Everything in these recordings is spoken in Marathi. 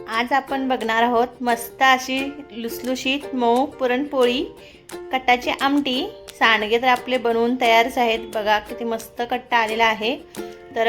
आज आपण बघणार आहोत मस्त अशी लुसलुशीत मऊ पुरणपोळी, कट्टाची आमटी, सांडगे तर आपले बनवून तयारच आहेत। बघा किती मस्त कट्टा आलेला आहे। तर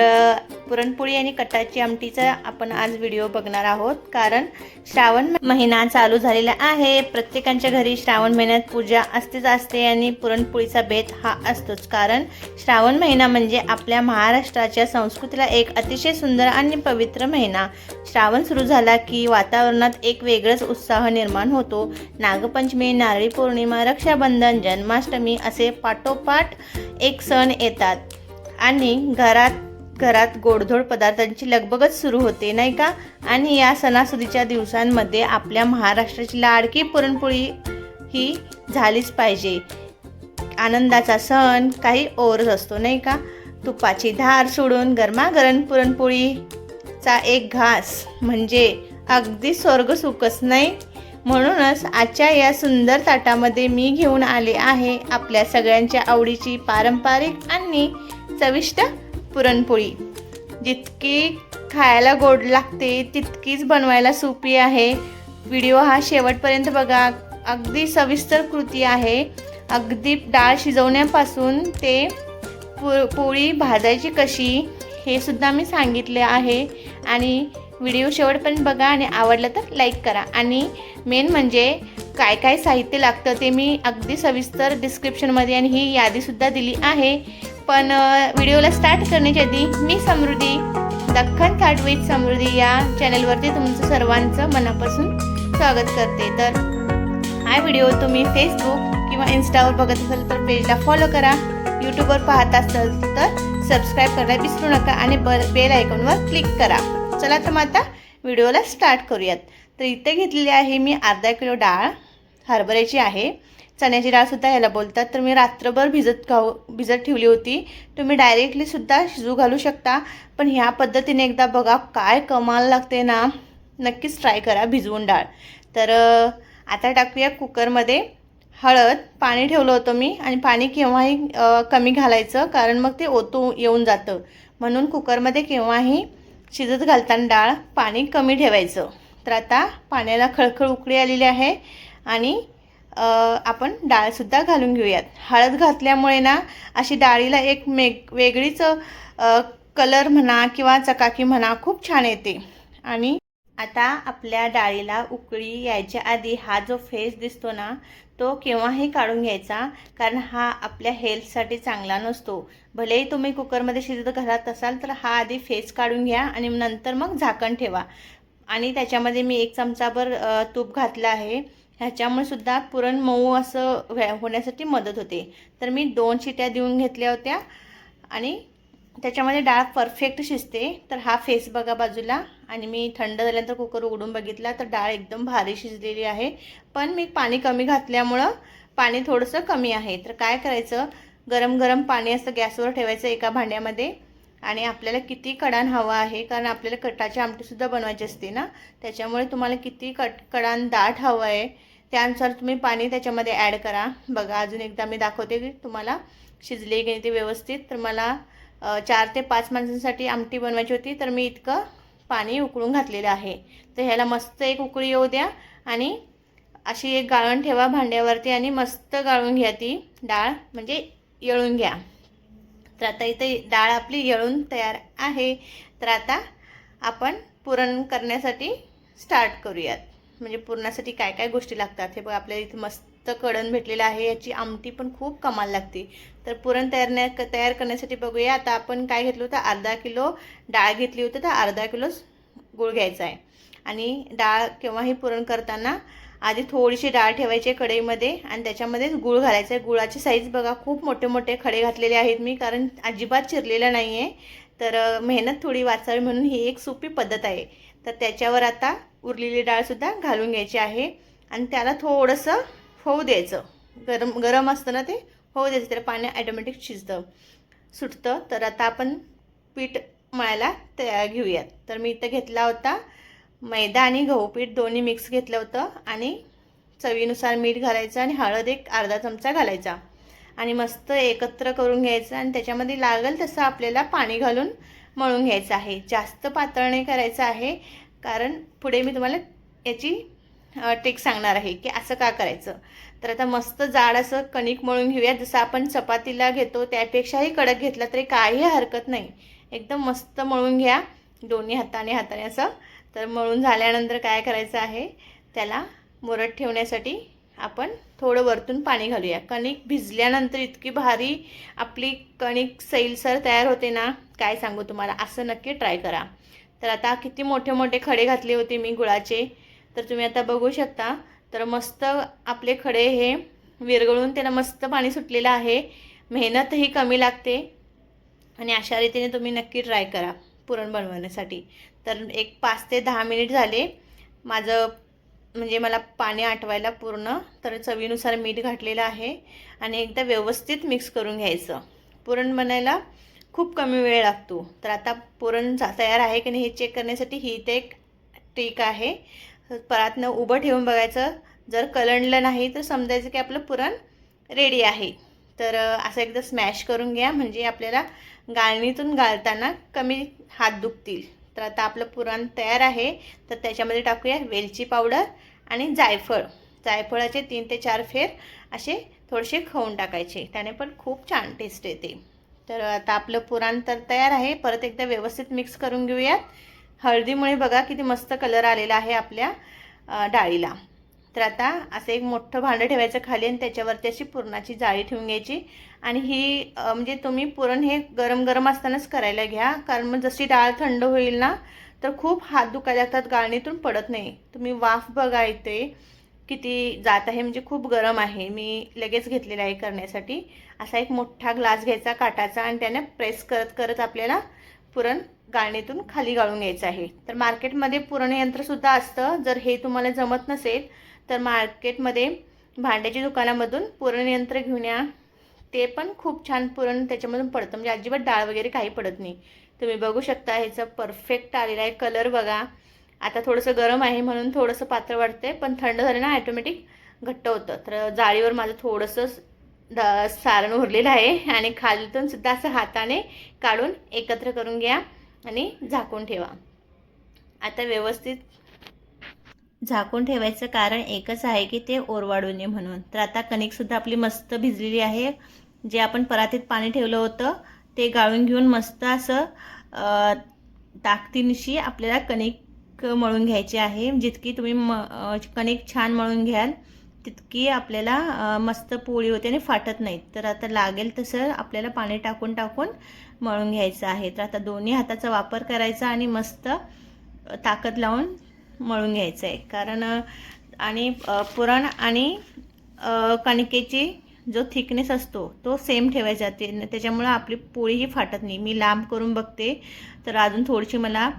पुरणपोळी आणि कट्टाची आमटीचा आपण आज व्हिडिओ बघणार आहोत, कारण श्रावण महिना चालू झालेला आहे। प्रत्येकाच्या घरी श्रावण महिन्यात पूजा असतेच असते आणि पुरणपोळीचा बेत हा असतोच, कारण श्रावण महिना म्हणजे आपल्या महाराष्ट्राच्या संस्कृतीला एक अतिशय सुंदर आणि पवित्र महिना। श्रावण सुरू झाला की वातावरणात एक वेगळाच उत्साह निर्माण होतो। नागपंचमी, नारळी पौर्णिमा, रक्षाबंधन, जन्माष्टमी असे पाठोपाठ एक सण येतात आणि घरात गोडधोड पदार्थांची लगबगच सुरू होते, नाही का। आणि या सणासुदीच्या दिवसांमध्ये आपल्या महाराष्ट्राची लाडकी पुरणपोळी ही झालीच पाहिजे। आनंदाचा सण काही ओरच असतो, नाही का। तुपाची धार सोडून गरमागरम पुरणपोळीचा एक घास म्हणजे अगदी स्वर्ग सुखच, नाही। म्हणूनच आजच्या या सुंदर ताटामध्ये मी घेऊन आले आहे आपल्या सगळ्यांच्या आवडीची पारंपरिक आणि चविष्ट पुरणपोळी। जितकी खायला गोड लागते तितकीच बनवायला सोपी आहे। व्हिडिओ हा शेवटपर्यंत बघा, अगदी सविस्तर कृती आहे। अगदी डाळ शिजवण्यापासून ते पोळी भाजायची कशी हे सुद्धा मी सांगितले आहे। आणि व्हिडिओ शेवटपर्यंत बघा आणि आवडलं तर लाईक करा। आणि मेन म्हणजे काय काय साहित्य लागतं ते मी अगदी सविस्तर डिस्क्रिप्शनमध्ये आणि ही यादीसुद्धा दिली आहे। पण व्हिडिओला स्टार्ट करण्याच्या आधी मी समृद्धी, दख्खन थाट विथ समृद्धी या चॅनलवरती तुमचं सर्वांचं मनापासून स्वागत करते। तर हा व्हिडिओ तुम्ही फेसबुक किंवा इन्स्टावर बघत असाल तर पेजला फॉलो करा। यूट्यूबवर पाहत असाल तर सबस्क्राईब करायला विसरू नका आणि बेल आयकॉनवर क्लिक करा। चला तर मग आता व्हिडिओला स्टार्ट करूयात। तर इथे घेतलेली आहे मी अर्धा किलो डाळ, हरभऱ्याची आहे। चण्याची डाळसुद्धा याला बोलतात। तर मी रात्रभर भिजत ठेवली होती। तुम्ही डायरेक्टली सुद्धा शिजू घालू शकता, पण ह्या पद्धतीने एकदा बघा काय कमाल लागते ना। नक्कीच ट्राय करा भिजवून डाळ। तर आता टाकूया कुकरमध्ये हळद। पाणी ठेवलं होतं मी आणि पाणी केव्हाही कमी घालायचं, कारण मग ते ओतू येऊन जातं। म्हणून कुकरमध्ये केव्हाही शिजत घालताना डाळ पाणी कमी ठेवायचं। तर आता पाण्याला खळखळ उकळी आलेली आहे आणि आपण डाळसुद्धा घालून घेऊयात। हळद घातल्यामुळे ना अशी डाळीला एक वेगळीच कलर म्हणा किंवा चकाकी म्हणा खूप छान येते। आणि आता आपल्या डाळीला उकळी यायच्या आधी हा जो फेस दिसतो ना तो केव्हाही काढून घ्यायचा, कारण हा आपल्या हेल्थसाठी चांगला नसतो। भलेही तुम्ही कुकरमध्ये शिजत घालत असाल तर हा आधी फेस काढून घ्या आणि नंतर मग झाकण ठेवा। आणि त्याच्यामध्ये मी 1 चमचाभर तूप घातलं आहे। ह्याच्यामुळे सुद्धा पुरण मऊ असं होण्यासाठी मदत होते। तर मी 2 शिट्या देऊन घेतल्या होत्या आणि त्याच्यामध्ये डाळ परफेक्ट शिजते। तर हा फेस बघा बाजूला, आणि मी थंड झाल्यानंतर कुकर उघडून बघितला तर डाळ एकदम भारी शिजलेली आहे। पण मी पाणी कमी घातल्यामुळं पाणी थोडंसं कमी आहे। तर काय करायचं, गरम गरम पाणी असं गॅसवर ठेवायचं एका भांड्यामध्ये। आणि आपल्याला किती कडान हवा आहे, कारण आपल्याला कटाची आमटीसुद्धा बनवायची असते ना, त्याच्यामुळे तुम्हाला किती कडान दाट हवं आहे त्यानुसार तुम्ही पाणी त्याच्यामध्ये ॲड करा। बघा अजून एकदा मी दाखवते की तुम्हाला शिजले की ते व्यवस्थित। तर मला 4 ते 5 माणसांसाठी आमटी बनवायची होती, तर मी इतकं पाणी उकळून घातलेलं आहे। तर ह्याला मस्त एक उकळी येऊ द्या आणि अशी एक गाळण ठेवा भांड्यावरती आणि मस्त गाळून घ्या ती डाळ, म्हणजे येळून घ्या। तर आता इथे डाळ आपली येळून तयार आहे। तर आता आपण पुरण करण्यासाठी स्टार्ट करूयात। म्हणजे पुरणासाठी काय काय गोष्टी लागतात हे बघा, आपल्याला इथे मस्त कढण भेटलेलं आहे। याची आमटी पण खूप कमाल लागते। तर पुरण तयार करण्यासाठी बघूया। आता आपण काय घेतलं होतं, अर्धा किलो डाळ घेतली होती, तर अर्धा किलो गूळ घ्यायचा आहे। आणि डाळ केव्हाही पुरण करताना आधी थोडीशी डाळ ठेवायची कढईमध्ये आणि त्याच्यामध्येच गूळ घालायचं आहे। गुळाची साईज बघा, खूप मोठे मोठे खडे घातलेले आहेत मी, कारण अजिबात चिरलेलं नाही आहे। तर मेहनत थोडी वाचावी म्हणून ही एक सोपी पद्धत आहे। तर त्याच्यावर आता उरलेली डाळसुद्धा घालून घ्यायची आहे आणि त्याला थोडंसं होऊ द्यायचं। गरम असतं ना ते होऊ द्यायचं, तर पाणी ॲटोमॅटिक सुटतं। तर आता आपण पीठ मळायला घेऊयात। तर मी इथं घेतला होता मैदा आणि गहू पीठ दोन्ही मिक्स घेतलं होतं आणि चवीनुसार मीठ घालायचं आणि हळद एक अर्धा चमचा घालायचा आणि मस्त एकत्र करून घ्यायचं। आणि त्याच्यामध्ये लागेल तसं आपल्याला पाणी घालून मळून घ्यायचं आहे। जास्त पातळ नाही करायचं आहे, कारण पुढे मी तुम्हाला याची ट्रिक सांगणार आहे की असं का करायचं. तर आता मस्त जाड असं कणिक मळून घेऊया. जसं आपण चपातीला घेतो त्यापेक्षाही कडक घेतला तरी काही हरकत नाही. एकदम मस्त मळून घ्या दोन्ही हाताने असं. तर मळून झाल्यानंतर काय करायचं आहे, त्याला मुरत ठेवण्यासाठी आपण थोडं वरतून पाणी घालूया. कणिक भिजल्यानंतर इतकी भारी आपली कणिक सैलसर तयार होते ना, काय सांगू तुम्हाला. असं नक्की ट्राय करा. तर आता किती मोठे मोठे खडे घातले होते मी गुळाचे, तर तुम्ही आता बघू शकता. तर मस्त आपले खडे हे विरघळून त्याला मस्त पाणी सुटलेलं आहे. मेहनतही कमी लागते आणि अशा रीतीने तुम्ही नक्की ट्राय करा पुरण बनवण्यासाठी. तर एक 5 ते 10 मिनिट झाले माझं, म्हणजे मला पाणी आटवायला पूर्ण. तर चवीनुसार मीठ घातलेलं आहे आणि एकदा व्यवस्थित मिक्स करून घ्यायचं. पुरण बनायला खूप कमी वेळ लागतो. तर आता पुरण तयार आहे की नाही हे चेक करण्यासाठी ही ते एक ट्रिक आहे. परातनं उभं ठेवून बघायचं. जर कलंडलं नाही तर समजायचं की आपलं पुरण रेडी आहे. तर असं एकदा स्मॅश करून घ्या, म्हणजे आपल्याला गाळणीतून गाळताना कमी हात दुखतील. तर आता आपलं पुरण तयार आहे. तर त्याच्यामध्ये टाकूया वेलची पावडर आणि जायफळ. जायफळाचे 3 ते 4 फेर असे थोडेसे खाऊन टाकायचे, त्याने पण खूप छान टेस्ट येते. तर आता आपलं पुरण तर तयार आहे. परत एकदा व्यवस्थित मिक्स करून घेऊयात. हळदीमुळे बघा किती मस्त कलर आलेला आहे आपल्या डाळीला. तर आता असं एक मोठं भांडं ठेवायचं खाली आणि त्याच्यावरती अशी पुरणाची जाळी ठेवून घ्यायची. आणि ही म्हणजे तुम्ही पुरण हे गरम गरम असतानाच करायला घ्या, कारण मग जशी डाळ थंड होईल ना तर खूप हात दुखायला लागतात, गाळणीतून पडत नाही. तुम्ही वाफ बघा इथे किती जात आहे, म्हणजे खूप गरम आहे. मी लगेच घेतलेला आहे करण्यासाठी. असा एक मोठा ग्लास घ्यायचा काटाचा आणि त्याने प्रेस करत करत आपल्याला पुरण गाळणीतून खाली गाळून घ्यायचं आहे. तर मार्केटमध्ये पुरण यंत्रसुद्धा असतं. जर हे तुम्हाला जमत नसेल तर मार्केटमध्ये भांड्याच्या दुकानामधून पुरण यंत्र घेऊन या. ते पण खूप छान पुरण त्याच्यामधून पडतं, म्हणजे अजिबात डाळ वगैरे काही पडत नाही. तुम्ही बघू शकता ह्याचं परफेक्ट आलेला आहे कलर बघा. आता थोडंसं गरम आहे म्हणून थोडंसं पातळ वाटतंय, पण थंड झालं ना ॲटोमॅटिक घट्ट होतं. तर जाळीवर माझं थोडंसं सारण उरलेलं आहे आणि खालीतून सुद्धा असं हाताने काढून एकत्र करून घ्या आणि झाकून ठेवा. आता व्यवस्थित झाकून ठेवायचं कारण एकच आहे की ते ओरवाडू नये म्हणून. तर आता कणिकसुद्धा आपली मस्त भिजलेली आहे. जे आपण परातीत पाणी ठेवलं होतं ते गाळून घेऊन मस्त असं ताकदीनिशी आपल्याला कणिक मळून घ्यायची आहे. जितकी तुम्ही कणिक छान मळून घ्याल तितकी आपल्याला मस्त पोळी होते आणि फाटत नाहीत. तर आता लागेल तसं आपल्याला पाणी टाकून टाकून मळून घ्यायचं आहे. तर आता दोन्ही हाताचा वापर करायचा आणि मस्त ताकद लावून मळून घ्यायचं आहे. कारण आणि पुरण आणि कणिकेची जो थिकनेस असतो तो सेम ठेवायचा, त्याच्यामुळं आपली पोळीही फाटत नाही. मी लांब करून बघते तर अजून थोडीशी मला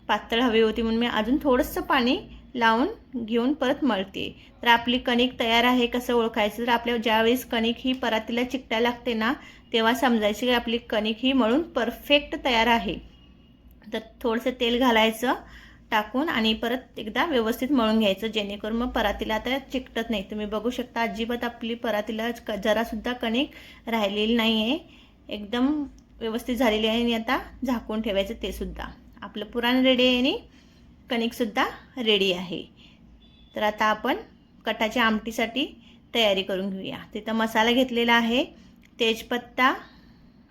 पातळ हवी होती म्हणून मी अजून थोडंसं पाणी लावून घेऊन परत मळते. तर आपली कणिक तयार आहे कसं ओळखायचं, तर आपल्या ज्यावेळेस कणिक ही परातीला चिकटायला लागते ना तेव्हा समजायची की आपली कणिक ही मळून परफेक्ट तयार आहे. तर थोडंसं तेल घालायचं टाकून आणि परत एकदा व्यवस्थित मळून घ्यायचं, जेणेकरून मग परातीला आता चिकटत नाही. तुम्ही बघू शकता अजिबात आपली परातीला जरासुद्धा कणिक राहिलेली नाही आहे, एकदम व्यवस्थित झालेली आहे. आणि आता झाकून ठेवायचं. ते सुद्धा आपलं पुरण रेडी आहे आणि कणिकसुद्धा रेडी आहे. तर आता आपण कटाच्या आमटीसाठी तयारी करून घेऊया. तिथं मसाला घेतलेला आहे, तेजपत्ता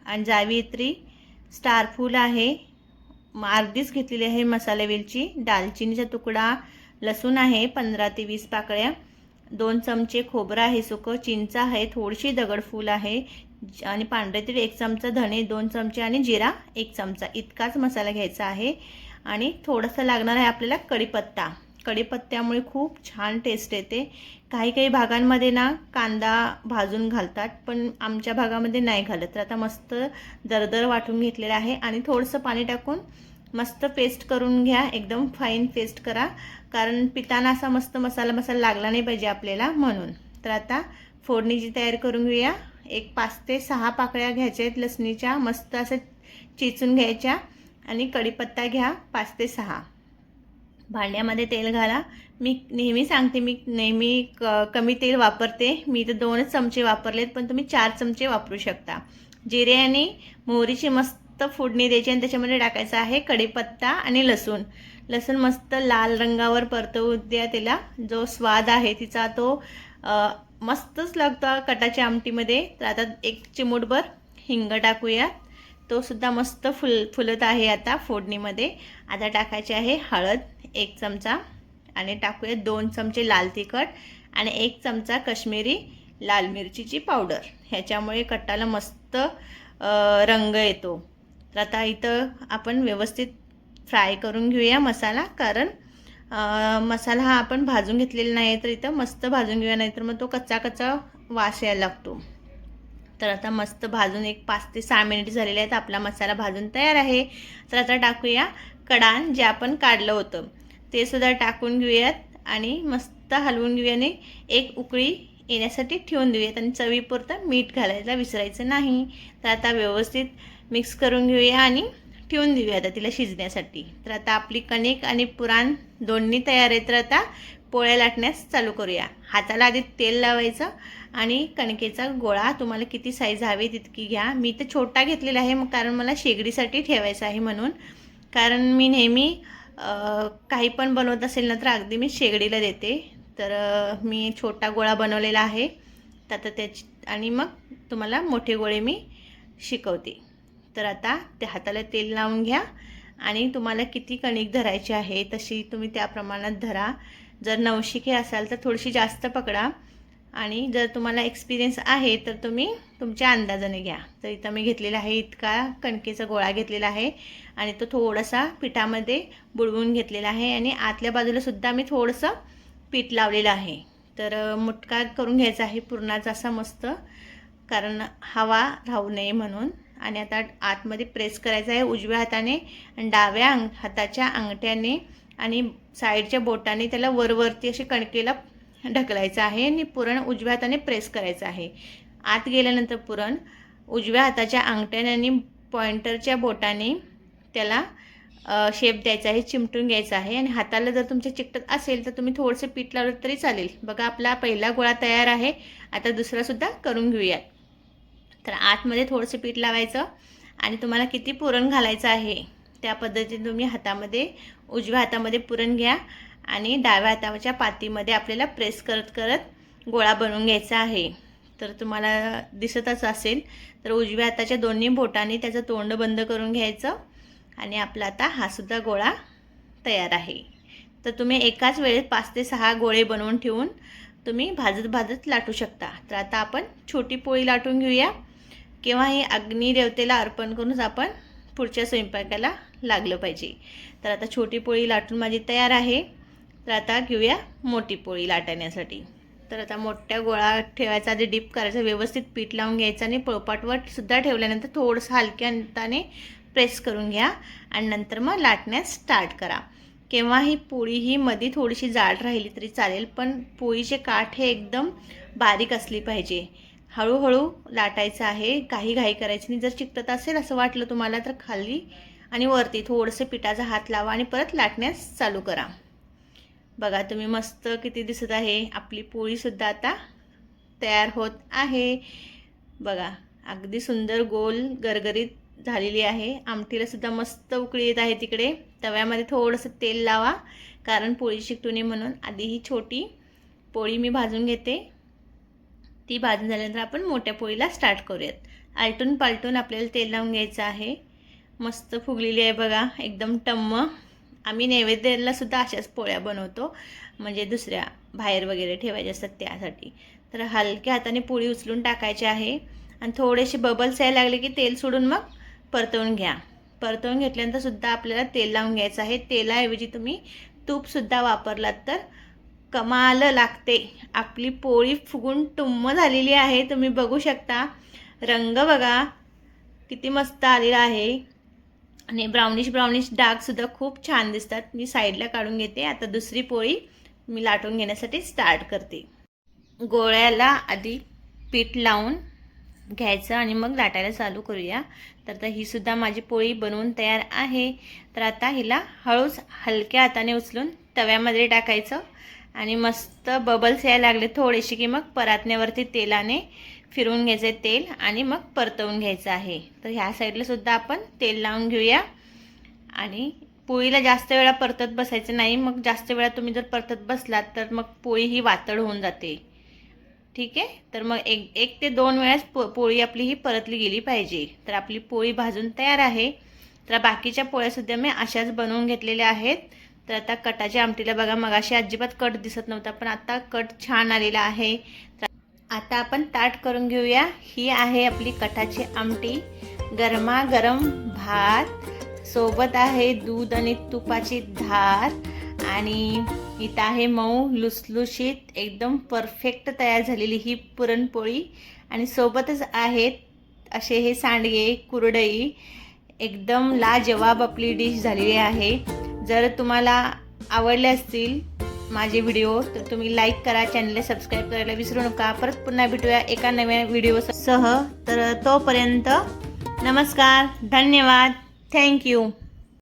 आणि जावित्री, स्टारफूल आहे, अर्धीच घेतलेली आहे मसाला वेलची, दालचिनीचा तुकडा, लसूण आहे 15 ते 20 पाकळ्या, 2 चमचे खोबरं आहे सुकं, चिंच आहे, थोडीशी दगडफूल आहे आणि पांढरे तीळ 1 चमचा, धणे 2 चमचे आणि जिरा 1 चमचा इतकाच मसाला घ्यायचा आहे. आणि थोडंसं लागणार आहे आपल्याला कढीपत्ता. कढीपत्त्यामुळे खूप छान टेस्ट येते. काही काही भागांमध्ये ना कांदा भाजून घालतात, पण आमच्या भागामध्ये नाही घालत. तर आता मस्त दरदर वाटून घेतलेला आहे आणि थोडंसं पाणी टाकून मस्त पेस्ट करून घ्या. एकदम फाईन पेस्ट करा, कारण पिताना असा मस्त मसाला लागला नाही पाहिजे आपल्याला म्हणून. तर आता फोडणीची तयारी करून घेऊया. एक 5 ते 6 पाकळ्या घ्यायच्या आहेत लसणीच्या, मस्त असं चिचून घ्यायच्या आणि कढीपत्ता घ्या 5 ते 6. भांड्यामध्ये तेल घाला. मी नेहमी सांगते मी नेहमी कमी तेल वापरते. मी तर 2च चमचे वापरलेत, पण तुम्ही 4 चमचे वापरू शकता. जिरे आणि मोहरीची मस्त फोडणी द्यायची आणि त्याच्यामध्ये टाकायचं आहे कढीपत्ता आणि लसूण. लसूण मस्त लाल रंगावर परतवू द्या त्याला. जो स्वाद आहे तिचा तो मस्तच लागतो कटाच्या आमटीमध्ये. तर आता एक चिमूटभर हिंग टाकूया. तो सुद्धा मस्त फुलत आहे आता फोडणीमध्ये. आता टाकायचे आहे हळद 1 चमचा आणि टाकूया 2 चमचे लाल तिखट आणि 1 चमचा काश्मीरी लाल मिरचीची पावडर. ह्याच्यामुळे कट्टाला मस्त रंग येतो. तर आता इथं आपण व्यवस्थित फ्राय करून घेऊया मसाला, कारण मसाला हा आपण भाजून घेतलेला नाही. तर इथं मस्त भाजून घेऊया, नाहीतर मग तो कच्चा कच्चा वास यायला लागतो. तर आता मस्त भाजून एक 5 ते 6 मिनिट झालेले आहेत. आपला मसाला भाजून तयार आहे. तर आता टाकूया कढाण जे आपण काढलं होतं ते सुद्धा टाकून घेऊयात आणि मस्त हलवून घेऊया आणि एक उकळी येण्यासाठी ठेवून देऊयात. आणि चवीपुरतं मीठ घालायला विसरायचं नाही. तर आता व्यवस्थित मिक्स करून घेऊया आणि ठेवून देऊया आता तिला शिजण्यासाठी. तर आता आपली कणिक आणि पुरण दोन्ही तयार आहे. तर आता पोळ्या लाटण्यास चालू करूया. हाताला आधी तेल लावायचं आणि कणकेचा गोळा तुम्हाला किती साईज हवी तितकी घ्या. मी तर छोटा घेतलेला आहे कारण मला शेगडीसाठी ठेवायचं आहे म्हणून. कारण मी नेहमी काही पण बनवत असेल ना तर अगदी मी शेगडीला देते. तर मी छोटा गोळा बनवलेला आहे. तर आता त्याची आणि मग तुम्हाला मोठे गोळे मी शिकवते. तर आता त्या हाताला तेल लावून घ्या आणि तुम्हाला किती कणिक धरायची आहे तशी तुम्ही त्या प्रमाणात धरा. जर नवशिके असाल तर थोडीशी जास्त पकडा आणि जर तुम्हाला एक्सपिरियन्स आहे तर तुम्ही तुमच्या अंदाजाने घ्या. तर इथं मी घेतलेला आहे इतका कणकेचा गोळा घेतलेला आहे आणि तो थोडासा पिठामध्ये बुडवून घेतलेला आहे आणि आतल्या बाजूला सुद्धा मी थोडंसं पीठ लावलेलं आहे. तर मुटका करून घ्यायचा आहे पुरणाचा असा मस्त, कारण हवा राहू नये म्हणून. आणि आता आतमध्ये प्रेस करायचं आहे उजव्या हाताने आणि डाव्या हाताच्या अंगठ्याने आणि साईडच्या बोटाने त्याला वरवरती अशी कणकेला ढकलायचं आहे आणि पुरण उजव्या हाताने प्रेस करायचं आहे. आत गेल्यानंतर पुरण उजव्या हाताच्या अंगठ्याने आणि पॉइंटरच्या बोटाने त्याला शेप द्यायचा आहे, चिमटून घ्यायचा आहे. आणि हाताला जर तुमच्या चिकटत असेल तर तुम्ही थोडंसं पीठ लावलं तरी चालेल. बघा आपला पहिला गोळा तयार आहे. आता दुसरासुद्धा करून घेऊयात. तर आतमध्ये थोडंसं पीठ लावायचं आणि तुम्हाला किती पुरण घालायचं आहे त्या पद्धतीने तुम्ही हातामध्ये उजव्या हातामध्ये पुरण घ्या आणि डाव्या हाताच्या पातीमध्ये आपल्याला प्रेस करत करत गोळा बनवून घ्यायचा आहे. तर तुम्हाला दिसतच असेल. तर उजव्या हाताच्या दोन्ही बोटांनी त्याचं तोंड बंद करून घ्यायचं आणि आपला आता हा सुद्धा गोळा तयार आहे. तर तुम्ही एकाच वेळेस 5 ते 6 गोळे बनवून ठेवून तुम्ही भाजत भाजत लाटू शकता. तर आता आपण छोटी पोळी लाटून घेऊया. केव्हाही अग्निदेवतेला अर्पण करूनच आपण पुढच्या स्वयंपाकाला लागलं पाहिजे. तर आता छोटी पोळी लाटून माझी तयार आहे. तर आता घेऊया मोठी पोळी लाटण्यासाठी. तर आता मोठ्या गोळा ठेवायचा, आधी डीप करायचं, व्यवस्थित पीठ लावून घ्यायचं आणि पोळपाटवर सुद्धा ठेवल्यानंतर थोडंसं हलक्या हाताने प्रेस करून घ्या आणि नंतर मग लाटण्यास स्टार्ट करा. केव्हाही पोळी ही मध्ये थोडीशी जाड राहिली तरी चालेल, पण पोळीचे काठ हे एकदम बारीक असली पाहिजे. हळूहळू लाटायचं आहे, काही घाई करायची नाही. जर चिकटत असेल असं वाटलं तुम्हाला तर खाली आणि वरती थोडंसं पिठाचा हात लावा आणि परत लाटण्यास चालू करा. बघा तुम्ही मस्त किती दिसत आहे. आपली पोळीसुद्धा आता तयार होत आहे. बघा अगदी सुंदर गोल गरगरीत झालेली आहे. आमटीलासुद्धा मस्त उकळी येत आहे. तिकडे तव्यामध्ये थोडंसं तेल लावा, कारण पोळी चिकटू नये म्हणून. आधी ही छोटी पोळी मी भाजून घेते. ती भाजून झाल्यानंतर आपण मोठ्या पोळीला स्टार्ट करूयात. आलटून पालटून आपल्याला तेल लावून घ्यायचं आहे. मस्त फुगलेली आहे बघा, एकदम टम्म. आम्ही नैवेद्याला सुद्धा अशाच पोळ्या बनवतो, म्हणजे दुसऱ्या बाहेर वगैरे ठेवायच्या असतात त्यासाठी. तर हलक्या हाताने पोळी उचलून टाकायची आहे आणि थोडेसे बबल्स यायला लागले की तेल सोडून मग परतवून घ्या. परतवून घेतल्यानंतर सुद्धा आपल्याला तेल लावून घ्यायचं आहे. तेलाऐवजी तुम्ही तूपसुद्धा वापरलात तर कमाल लागते. आपली पोळी फुगून टुम्म झालेली आहे. तुम्ही बघू शकता, रंग बघा किती मस्त आलेला आहे आणि ब्राउनिश डागसुद्धा खूप छान दिसतात. मी साईडला काढून घेते. आता दुसरी पोळी मी लाटून घेण्यासाठी स्टार्ट करते. गोळ्याला आधी पीठ लावून घ्यायचं आणि मग लाटायला चालू करूया. तर ही सुद्धा माझी पोळी बनवून तयार आहे. तर आता हिला हळूच हलक्या हाताने उचलून तव्यामध्ये टाकायचं आणि मस्त बबल्स यायला लागले थोडेसे की मग परातण्यावरती तेलाने फिरवून घ्यायचे तेल आणि मग परतवून घ्यायचं आहे. तर ह्या साईडला सुद्धा आपण तेल लावून घेऊया आणि पोळीला जास्त वेळा परतत बसायचं नाही, मग जास्त वेळा तुम्ही जर परतत बसलात तर मग पोळी ही वातड होऊन जाते. ठीक आहे, तर मग एक ते 2 वेळाच पोळी आपली ही परतली गेली पाहिजे. तर आपली पोळी भाजून तयार आहे. तर बाकीच्या पोळ्यासुद्धा मी अशाच बनवून घेतलेल्या आहेत. तर आता कटाच्या आमटीला बघा, मगाशी अजिबात कट दिसत नव्हता, पण आता कट छान आलेला आहे. तर आता आपण ताट करून घेऊया. ही आहे आपली कटाची आमटी. गरमागरम भात, सोबत आहे दूध आणि तुपाची धार, आणि इथं आहे मऊ लुसलुशीत एकदम परफेक्ट तयार झालेली ही पुरणपोळी, आणि सोबतच आहेत असे हे सांडगे, कुरडई. एकदम लाजवाब आपली डिश झालेली आहे. जर तुम्हाला आवडले असतील माझे व्हिडिओ तर तुम्ही लाईक करा, चॅनलला सबस्क्राईब करायला विसरू नका. परत पुन्हा भेटूया एका नव्या व्हिडिओसह. तर तोपर्यंत नमस्कार, धन्यवाद, थँक्यू.